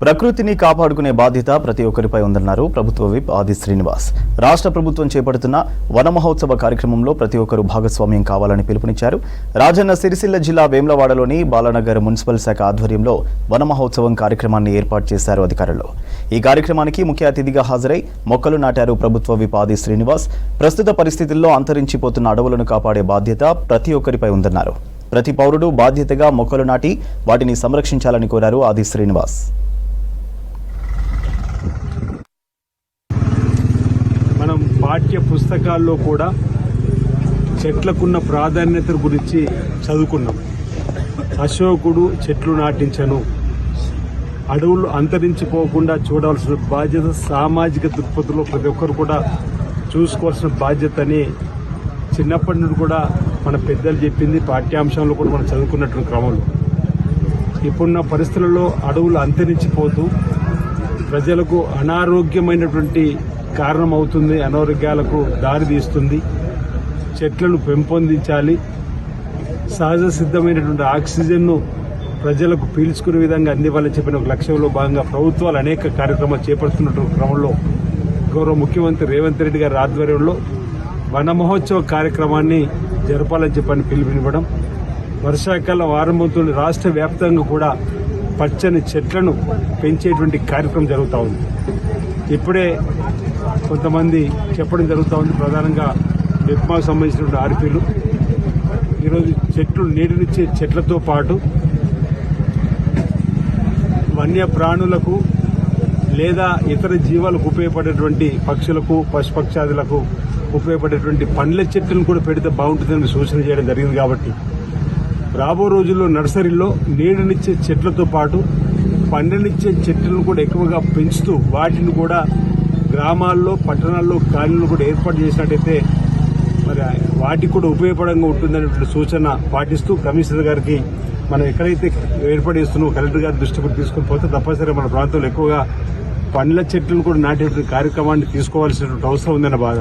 ప్రకృతిని కాపాడుకునే బాధ్యత ప్రతి ఒక్కరిపై ఉందన్నారు ప్రభుత్వ విప్ ఆది శ్రీనివాస్. రాష్ట్ర ప్రభుత్వం చేపడుతున్న వన మహోత్సవ కార్యక్రమంలో ప్రతి ఒక్కరూ భాగస్వామ్యం కావాలని పిలుపునిచ్చారు. రాజన్న సిరిసిల్ల జిల్లా వేములవాడలోని బాలానగర్ మున్సిపల్ శాఖ ఆధ్వర్యంలో వన మహోత్సవం కార్యక్రమాన్ని ఏర్పాటు చేశారు అధికారులు. ఈ కార్యక్రమానికి ముఖ్య అతిథిగా హాజరై మొక్కలు నాటారు ప్రభుత్వ విప్ ఆది శ్రీనివాస్. ప్రస్తుత పరిస్థితుల్లో అంతరించిపోతున్న అడవులను కాపాడే బాధ్యత ప్రతి ఒక్కరిపై ఉందన్నారు. ప్రతి పౌరుడు బాధ్యతగా మొక్కలు నాటి వాటిని సంరక్షించాలని కోరారు ఆది శ్రీనివాస్. మనం పాఠ్య పుస్తకాల్లో కూడా చెట్లకున్న ప్రాధాన్యత గురించి చదువుకున్నాం. అశోకుడు చెట్లు నాటించను, అడవులు అంతరించిపోకుండా చూడాల్సిన బాధ్యత సామాజిక దృక్పథంలో ప్రతి ఒక్కరు కూడా చూసుకోవాల్సిన బాధ్యత అని చిన్నప్పటి నుండి కూడా మన పెద్దలు చెప్పింది, పాఠ్యాంశంలో కూడా మనం చదువుకున్నటువంటి క్రమంలో ఇప్పుడున్న పరిస్థితులలో అడవులు అంతరించిపోతూ ప్రజలకు అనారోగ్యమైనటువంటి కారణం అవుతుంది, అనారోగ్యాలకు దారి తీస్తుంది. చెట్లను పెంపొందించాలి, సహజ సిద్ధమైనటువంటి ఆక్సిజన్ను ప్రజలకు పీల్చుకునే విధంగా అందివ్వాలని చెప్పిన ఒక లక్ష్యంలో భాగంగా ప్రభుత్వాలు అనేక కార్యక్రమాలు చేపడుతున్నటువంటి క్రమంలో గౌరవ ముఖ్యమంత్రి రేవంత్ రెడ్డి గారి ఆధ్వర్యంలో వన మహోత్సవ కార్యక్రమాన్ని జరపాలని చెప్పని పిలుపునివ్వడం, వర్షాకాలం ఆరంభంతో రాష్ట్ర వ్యాప్తంగా కూడా పచ్చని చెట్లను పెంచేటువంటి కార్యక్రమం జరుగుతూ ఉంది. ఇప్పుడే కొంతమంది చెప్పడం జరుగుతూ ఉంది, ప్రధానంగా మెప్మాకు సంబంధించినటువంటి ఆర్పీలు ఈరోజు చెట్లు నీటినిచ్చే చెట్లతో పాటు వన్య ప్రాణులకు లేదా ఇతర జీవాలకు ఉపయోగపడేటువంటి పక్షులకు, పశుపక్షాదులకు ఉపయోగపడేటువంటి పండ్ల చెట్లను కూడా పెడితే బాగుంటుందని సూచన చేయడం జరిగింది. కాబట్టి రాబో రోజుల్లో నర్సరీలో నీడనిచ్చే చెట్లతో పాటు పండ్లనిచ్చే చెట్లను కూడా ఎక్కువగా పెంచుతూ వాటిని కూడా గ్రామాల్లో, పట్టణాల్లో, కాలనీలు కూడా ఏర్పాటు చేసినట్టయితే మరి వాటికి కూడా ఉపయోగపడంగా ఉంటుందనేటువంటి సూచన పాటిస్తూ కమిషనర్ గారికి మనం ఎక్కడైతే ఏర్పాటు చేస్తున్నామో కలెక్టర్ గారి దృష్టి కూడా తీసుకుని పోతే తప్పనిసరిగా మన ప్రాంతంలో ఎక్కువగా పండ్ల చెట్లను కూడా నాటేటువంటి కార్యక్రమాన్ని తీసుకోవాల్సినటువంటి అవసరం ఉందన్న బాధ